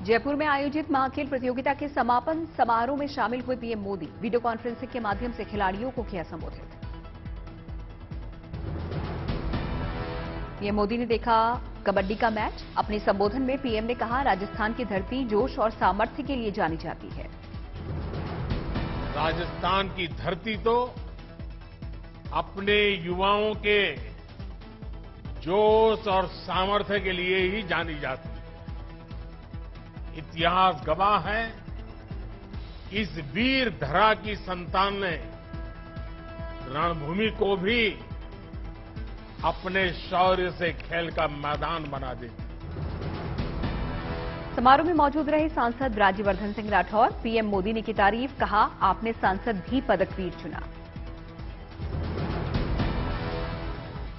जयपुर में आयोजित महाखेल प्रतियोगिता के समापन समारोह में शामिल हुए पीएम मोदी। वीडियो कॉन्फ्रेंसिंग के माध्यम से खिलाड़ियों को किया संबोधित। पीएम मोदी ने देखा कबड्डी का मैच। अपने संबोधन में पीएम ने कहा, राजस्थान की धरती जोश और सामर्थ्य के लिए जानी जाती है। राजस्थान की धरती तो अपने युवाओं के जोश और सामर्थ्य के लिए ही जानी जाती है। इतिहास गवाह है, इस वीर धरा की संतान ने रणभूमि को भी अपने शौर्य से खेल का मैदान बना दी। समारोह में मौजूद रहे सांसद राज्यवर्धन सिंह राठौर। पीएम मोदी ने की तारीफ, कहा आपने सांसद भी पदकवीर चुना।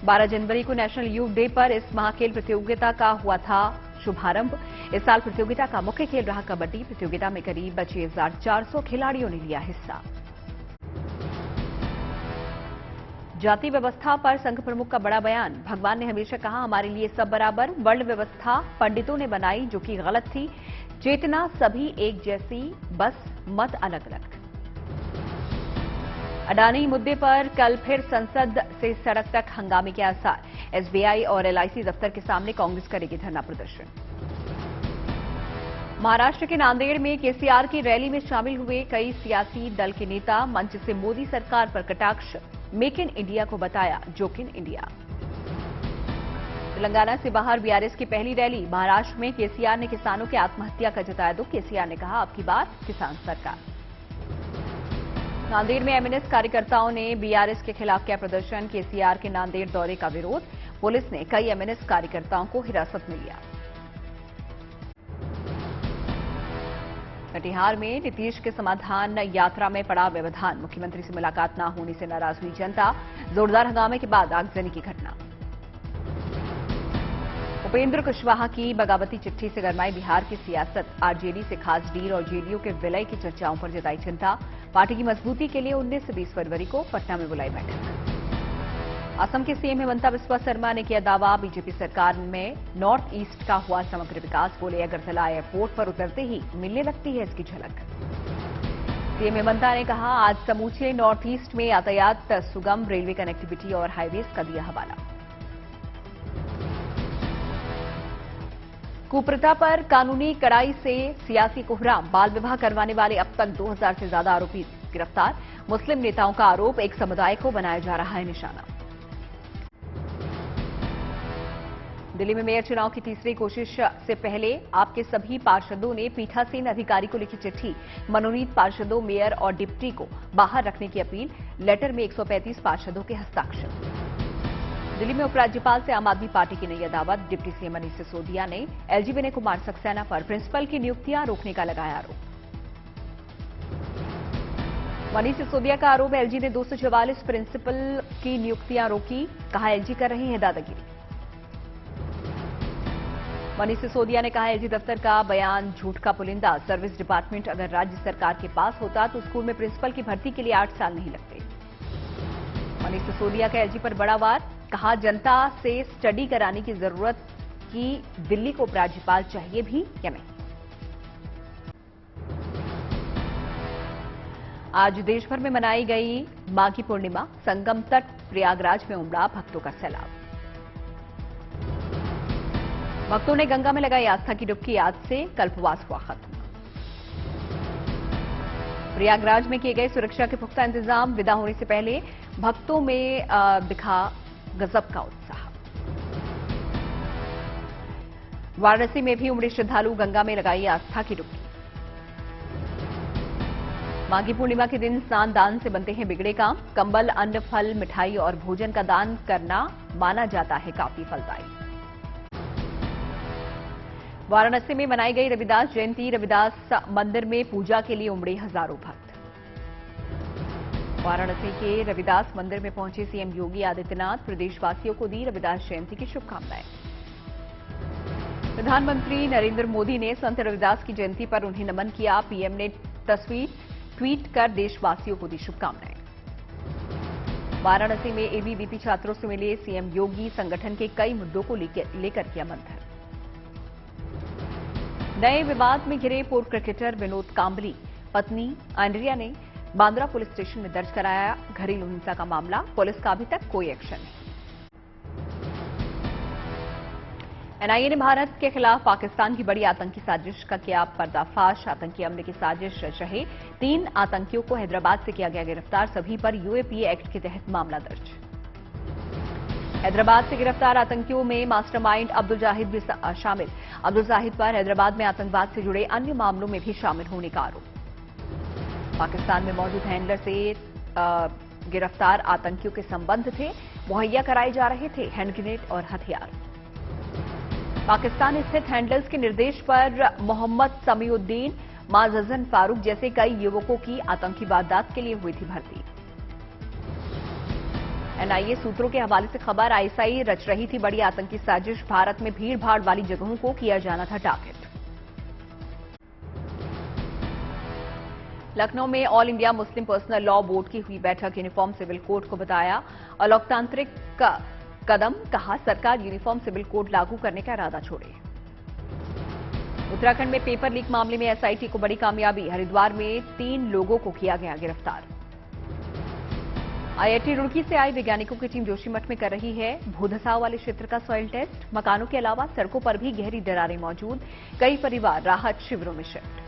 12 जनवरी को नेशनल यूथ डे पर इस महाखेल प्रतियोगिता का हुआ था शुभारंभ। इस साल प्रतियोगिता का मुख्य खेल रहा कबड्डी। प्रतियोगिता में करीब 6400 खिलाड़ियों ने लिया हिस्सा। जाति व्यवस्था पर संघ प्रमुख का बड़ा बयान। भगवान ने हमेशा कहा, हमारे लिए सब बराबर। वर्ण व्यवस्था पंडितों ने बनाई जो कि गलत थी। चेतना सभी एक जैसी, बस मत अलग अलग। अडानी मुद्दे पर कल फिर संसद से सड़क तक हंगामे के आसार। एसबीआई और एलआईसी दफ्तर के सामने कांग्रेस करेगी धरना प्रदर्शन। महाराष्ट्र के नांदेड़ में केसीआर की रैली में शामिल हुए कई सियासी दल के नेता। मंच से मोदी सरकार पर कटाक्ष। मेक इन इंडिया को बताया जोक इन इंडिया। तेलंगाना से बाहर बीआरएस की पहली रैली। महाराष्ट्र में केसीआर ने किसानों की आत्महत्या का जताया दुख। केसीआर ने कहा, अब की बार किसान सरकार। नांदेड़ में एमएनएस कार्यकर्ताओं ने बीआरएस के खिलाफ किया प्रदर्शन। केसीआर के नांदेड़ दौरे का विरोध। पुलिस ने कई एमएनएस कार्यकर्ताओं को हिरासत में लिया। कटिहार में नीतीश के समाधान यात्रा में पड़ा व्यवधान। मुख्यमंत्री से मुलाकात न होने से नाराज हुई जनता। जोरदार हंगामे के बाद आगजनी की घटना। उपेंद्र कुशवाहा की बगावती चिट्ठी से गरमाई बिहार की सियासत। आरजेडी से खास डील और जेडीयू के विलय की चर्चाओं पर जताई चिंता। पार्टी की मजबूती के लिए 19 से 20 फरवरी को पटना में बुलाई बैठक। असम के सीएम हिमंता बिस्वा शर्मा ने किया दावा, बीजेपी सरकार में नॉर्थ ईस्ट का हुआ समग्र विकास। बोले, अगरतला एयरपोर्ट पर उतरते ही मिलने लगती है इसकी झलक। सीएम हिमंता ने कहा, आज समूचे नॉर्थ ईस्ट में यातायात सुगम। रेलवे कनेक्टिविटी और हाईवेज का दिया हवाला। कुप्रथा पर कानूनी कड़ाई से सियासी कोहराम। बाल विवाह करवाने वाले अब तक 2000 से ज्यादा आरोपी गिरफ्तार। मुस्लिम नेताओं का आरोप, एक समुदाय को बनाया जा रहा है निशाना। दिल्ली में मेयर चुनाव की तीसरी कोशिश से पहले आपके सभी पार्षदों ने पीठासीन अधिकारी को लिखी चिट्ठी। मनोनीत पार्षदों, मेयर और डिप्टी को बाहर रखने की अपील। लेटर में 135 पार्षदों के हस्ताक्षर। दिल्ली में उपराज्यपाल से आम आदमी पार्टी की नई अदावत। डिप्टी सीएम मनीष सिसोदिया ने एलजी विनय कुमार सक्सेना पर प्रिंसिपल की नियुक्तियां रोकने का लगाया आरोप। मनीष सिसोदिया का आरोप, एलजी ने 244 प्रिंसिपल की नियुक्तियां रोकी। कहा, एलजी कर रहे हैं दादागिरी। मनीष सिसोदिया ने कहा, एलजी दफ्तर का बयान झूठ का पुलिंदा। सर्विस डिपार्टमेंट अगर राज्य सरकार के पास होता तो स्कूल में प्रिंसिपल की भर्ती के लिए 8 साल नहीं लगते। मनीष सिसोदिया का एलजी पर बड़ा वार। कहा, जनता से स्टडी कराने की जरूरत की दिल्ली को उपराज्यपाल चाहिए भी या नहीं। आज देश भर में मनाई गई माघी पूर्णिमा। संगम तट प्रयागराज में उमड़ा भक्तों का सैलाब। भक्तों ने गंगा में लगाई आस्था की डुबकी। आज से कल्पवास हुआ खत्म। प्रयागराज में किए गए सुरक्षा के पुख्ता इंतजाम। विदा होने से पहले भक्तों में दिखा गजब का उत्साह। वाराणसी में भी उमड़े श्रद्धालु। गंगा में लगाई आस्था की डुबकी। माघी पूर्णिमा के दिन स्नान दान से बनते हैं बिगड़े काम। कंबल, अन्न, फल, मिठाई और भोजन का दान करना माना जाता है काफी फलदायी। वाराणसी में मनाई गई रविदास जयंती। रविदास मंदिर में पूजा के लिए उमड़े हजारों भक्त। वाराणसी के रविदास मंदिर में पहुंचे सीएम योगी आदित्यनाथ। प्रदेशवासियों को दी रविदास जयंती की शुभकामनाएं। प्रधानमंत्री नरेंद्र मोदी ने संत रविदास की जयंती पर उन्हें नमन किया। पीएम ने तस्वीर ट्वीट कर देशवासियों को दी शुभकामनाएं। वाराणसी में एबीवीपी छात्रों से मिले सीएम योगी। संगठन के कई मुद्दों को लेकर किया मंथन। नए विवाद में घिरे पूर्व क्रिकेटर विनोद कांबली पत्नी आंड्रिया ने बांद्रा पुलिस स्टेशन में दर्ज कराया घरेलू हिंसा का मामला। पुलिस का अभी तक कोई एक्शन नहीं। एनआईए ने भारत के खिलाफ पाकिस्तान की बड़ी आतंकी साजिश का किया पर्दाफाश। आतंकी हमले की साजिश रच रहे 3 आतंकियों को हैदराबाद से किया गया गिरफ्तार। सभी पर यूएपीए एक्ट के तहत मामला दर्ज। हैदराबाद से गिरफ्तार आतंकियों में मास्टरमाइंड अब्दुल जाहिद भी शामिल। अब्दुल जाहिद पर हैदराबाद में आतंकवाद से जुड़े अन्य मामलों में भी शामिल होने का आरोप। पाकिस्तान में मौजूद हैंडलर से गिरफ्तार आतंकियों के संबंध थे। मुहैया कराए जा रहे थे हैंड ग्रेनेड और हथियार। पाकिस्तान स्थित हैंडलर्स के निर्देश पर मोहम्मद समीउद्दीन, माजहन फारूक जैसे कई युवकों की आतंकी वारदात के लिए हुई थी भर्ती। एनआईए सूत्रों के हवाले से खबर, आईएसआई रच रही थी बड़ी आतंकी साजिश। भारत में भीड़ भाड़ वाली जगहों को किया जाना था टारगेट। लखनऊ में all India Muslim personal law board की हुई बैठक। यूनिफॉर्म सिविल कोड को बताया अलोकतांत्रिक कदम, कहा सरकार यूनिफॉर्म सिविल कोड लागू करने का इरादा छोड़े। उत्तराखंड में पेपर लीक मामले में एसआईटी को बड़ी कामयाबी। हरिद्वार में 3 लोगों को किया गया गिरफ्तार। आईआईटी रुड़की से आई वैज्ञानिकों की टीम जोशीमठ में कर रही है भूधसाव वाले क्षेत्र का सॉइल टेस्ट। मकानों के अलावा सड़कों पर भी गहरी दरारें मौजूद। कई परिवार राहत शिविरों में शिफ्ट।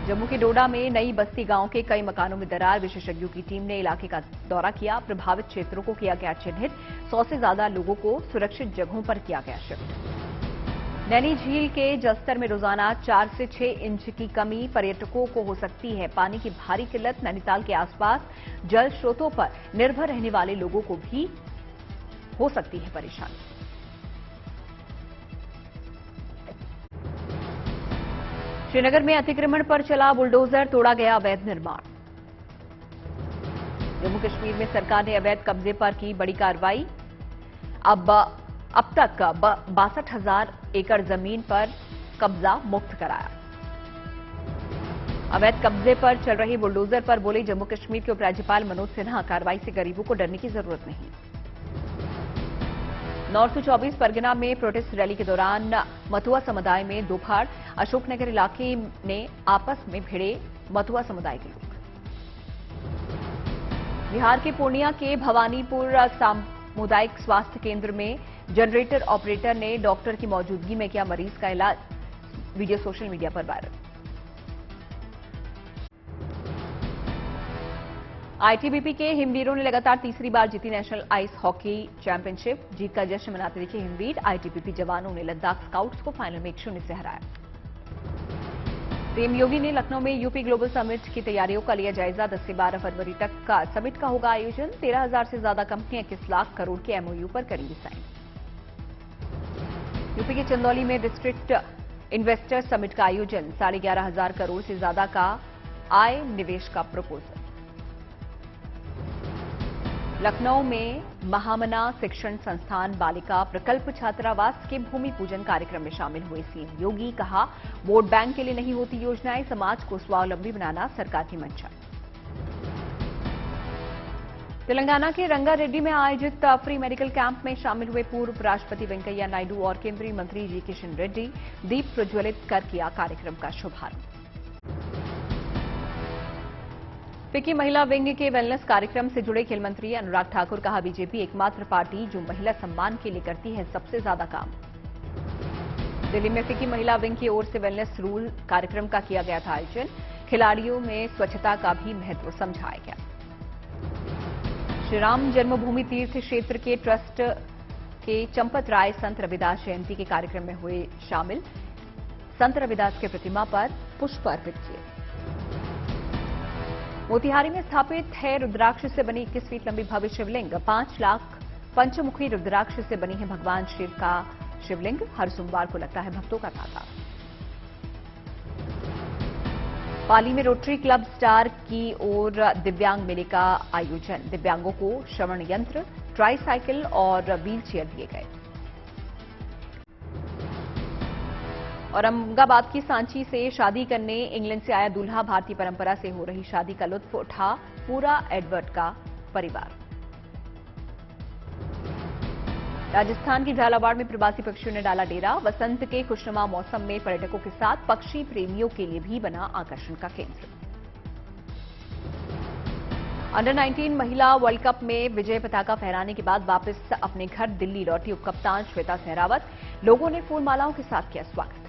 जम्मू के डोडा में नई बस्ती गांव के कई मकानों में दरार। विशेषज्ञों की टीम ने इलाके का दौरा किया। प्रभावित क्षेत्रों को किया गया चिन्हित। 100 से ज्यादा लोगों को सुरक्षित जगहों पर किया गया शिफ्ट। नैनी झील के जलस्तर में रोजाना 4 से 6 इंच की कमी। पर्यटकों को हो सकती है पानी की भारी किल्लत। नैनीताल के आसपास जल स्रोतों पर निर्भर रहने वाले लोगों को भी हो सकती है परेशानी। श्रीनगर में अतिक्रमण पर चला बुलडोजर, तोड़ा गया अवैध निर्माण। जम्मू कश्मीर में सरकार ने अवैध कब्जे पर की बड़ी कार्रवाई। अब तक 62,000 एकड़ जमीन पर कब्जा मुक्त कराया। अवैध कब्जे पर चल रहे बुलडोजर पर बोले जम्मू कश्मीर के उपराज्यपाल मनोज सिन्हा, कार्रवाई से गरीबों को डरने की जरूरत नहीं। नॉर्थ 24 परगना में प्रोटेस्ट रैली के दौरान मथुआ समुदाय में दो फाड़। अशोकनगर इलाके ने आपस में भिड़े मथुआ समुदाय के लोग। बिहार के पूर्णिया के भवानीपुर सामुदायिक स्वास्थ्य केंद्र में जनरेटर ऑपरेटर ने डॉक्टर की मौजूदगी में किया मरीज का इलाज। वीडियो सोशल मीडिया पर वायरल। आईटीबीपी के हिमवीरों ने लगातार तीसरी बार जीती नेशनल आइस हॉकी चैंपियनशिप। जीत का जश्न मनाते दिखे हिमवीर। आईटीबीपी जवानों ने लद्दाख स्काउट्स को फाइनल में 1-0 से हराया। सीएम योगी ने लखनऊ में यूपी ग्लोबल समिट की तैयारियों का लिया जायजा। 10 से 12 फरवरी तक का समिट का होगा आयोजन। 13,000 से ज्यादा कंपनियां 21 लाख करोड़ के एमओयू पर करेंगी साइन। यूपी के चंदौली में डिस्ट्रिक्ट इन्वेस्टर समिट का आयोजन। 11,500 करोड़ से ज्यादा का आय निवेश का प्रपोजल। लखनऊ में महामना शिक्षण संस्थान बालिका प्रकल्प छात्रावास के भूमि पूजन कार्यक्रम में शामिल हुए सीएम योगी। कहा वोट बैंक के लिए नहीं होती योजनाएं, समाज को स्वावलंबी बनाना सरकार की मंशा। तेलंगाना के रंगारेड्डी में आयोजित फ्री मेडिकल कैंप में शामिल हुए पूर्व उपराष्ट्रपति वेंकैया नायडू और केंद्रीय मंत्री जी किशन रेड्डी। दीप प्रज्वलित कर किया कार्यक्रम का शुभारंभ। फिक्की महिला विंग के वेलनेस कार्यक्रम से जुड़े खेल मंत्री अनुराग ठाकुर। कहा बीजेपी एकमात्र पार्टी जो महिला सम्मान के लिए करती है सबसे ज्यादा काम। दिल्ली में फिक्की महिला विंग की ओर से वेलनेस रूल कार्यक्रम का किया गया था आयोजन। खिलाड़ियों में स्वच्छता का भी महत्व समझाया गया। श्री राम जन्मभूमि तीर्थ क्षेत्र के ट्रस्ट के चंपत राय संत रविदास जयंती के कार्यक्रम में हुए शामिल। संत रविदास के प्रतिमा पर पुष्प अर्पित किए। मोतिहारी में स्थापित है रुद्राक्ष से बनी 21 फीट लंबी भव्य शिवलिंग। 5 लाख पंचमुखी रुद्राक्ष से बनी है भगवान शिव का शिवलिंग। हर सोमवार को लगता है भक्तों का तांता। पाली में रोटरी क्लब स्टार की ओर दिव्यांग मेले का आयोजन। दिव्यांगों को श्रवण यंत्र, ट्राईसाइकिल और व्हील चेयर दिए गए। औरंगाबाद की सांची से शादी करने इंग्लैंड से आया दूल्हा। भारतीय परंपरा से हो रही शादी का लुत्फ उठा पूरा एडवर्ड का परिवार। राजस्थान की झालावाड़ में प्रवासी पक्षियों ने डाला डेरा। वसंत के खुशनुमा मौसम में पर्यटकों के साथ पक्षी प्रेमियों के लिए भी बना आकर्षण का केंद्र। अंडर 19 महिला वर्ल्ड कप में विजय पताका फहराने के बाद वापस अपने घर दिल्ली लौटी उपकप्तान श्वेता सहरावत। लोगों ने फूलमालाओं के साथ किया स्वागत।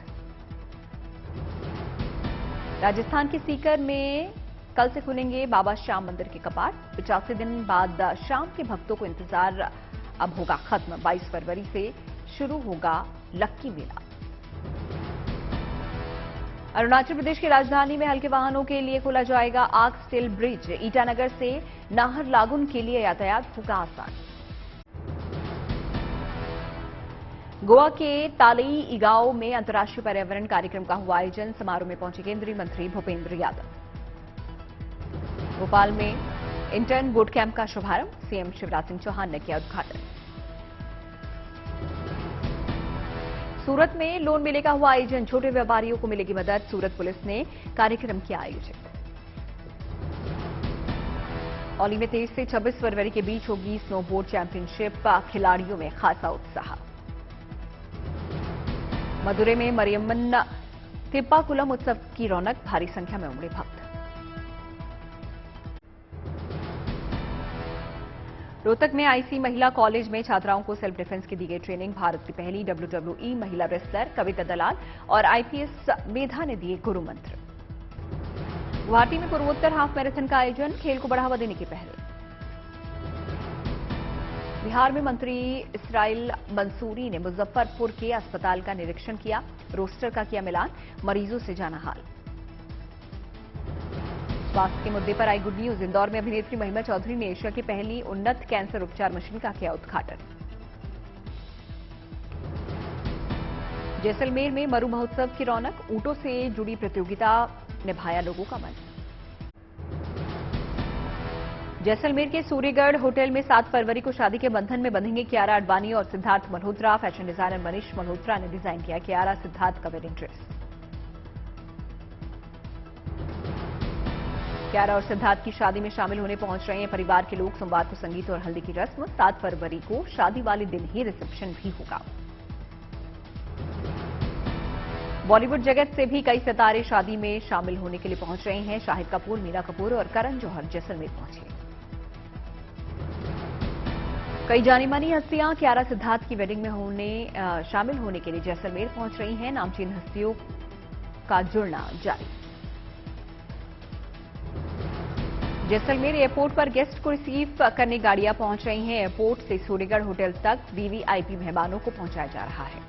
राजस्थान के सीकर में कल से खुलेंगे बाबा श्याम मंदिर के कपाट। 85 दिन बाद शाम के भक्तों को इंतजार अब होगा खत्म। 22 फरवरी से शुरू होगा लक्की मेला। अरुणाचल प्रदेश की राजधानी में हल्के वाहनों के लिए खोला जाएगा आग स्टील ब्रिज। ईटानगर से नाहरलागुन के लिए यातायात होगा आसान। गोवा के तालई इगाओ में अंतर्राष्ट्रीय पर्यावरण कार्यक्रम का हुआ आयोजन। समारोह में पहुंचे केंद्रीय मंत्री भूपेंद्र यादव। भोपाल में इंटर्न बोट कैंप का शुभारंभ। सीएम शिवराज सिंह चौहान ने किया उद्घाटन। सूरत में लोन मेले का हुआ आयोजन। छोटे व्यापारियों को मिलेगी मदद। सूरत पुलिस ने कार्यक्रम किया आयोजित। औली में 23 से 26 फरवरी के बीच होगी स्नोबोर्ड चैंपियनशिप। खिलाड़ियों में खासा उत्साह। मदुरै में मरियम्मन तिप्पाकुलम उत्सव की रौनक। भारी संख्या में उमड़े भक्त। रोहतक में आईसी महिला कॉलेज में छात्राओं को सेल्फ डिफेंस की दी गई ट्रेनिंग। भारत की पहली WWE महिला रेसलर कविता दलाल और आईपीएस मेधा ने दिए गुरु मंत्र। गुवाहाटी में पूर्वोत्तर हाफ मैराथन का आयोजन। खेल को बढ़ावा देने की पहल। बिहार में मंत्री इसराइल मंसूरी ने मुजफ्फरपुर के अस्पताल का निरीक्षण किया। रोस्टर का किया मिलान। मरीजों से जाना हाल। स्वास्थ्य के मुद्दे पर आई गुड न्यूज। इंदौर में अभिनेत्री महिमा चौधरी ने एशिया की पहली उन्नत कैंसर उपचार मशीन का किया उद्घाटन। जैसलमेर में मरु महोत्सव की रौनक। ऊंटों से जुड़ी प्रतियोगिता ने भाया लोगों का मन। जैसलमेर के सूर्यगढ़ होटल में 7 फरवरी को शादी के बंधन में बंधेंगे कियारा आडवाणी और सिद्धार्थ मल्होत्रा। फैशन डिजाइनर मनीष मल्होत्रा ने डिजाइन किया कियारा सिद्धार्थ का वेडिंग ड्रेस। कियारा और सिद्धार्थ की शादी में शामिल होने पहुंच रहे हैं परिवार के लोग। सोमवार को संगीत और हल्दी की रस्म। 7 फरवरी को शादी वाले दिन ही रिसेप्शन भी होगा। बॉलीवुड जगत से भी कई सितारे शादी में शामिल होने के लिए पहुंच रहे हैं। शाहिद कपूर, मीना कपूर और करण जौहर जैसलमेर पहुंचे। कई जानी मानी हस्तियां कियारा सिद्धार्थ की वेडिंग में शामिल होने के लिए जैसलमेर पहुंच रही हैं। नामचीन हस्तियों का जुड़ना जारी। जैसलमेर एयरपोर्ट पर गेस्ट को रिसीव करने गाड़ियां पहुंच रही हैं। एयरपोर्ट से सूर्यगढ़ होटल तक वीवीआईपी मेहमानों को पहुंचाया जा रहा है।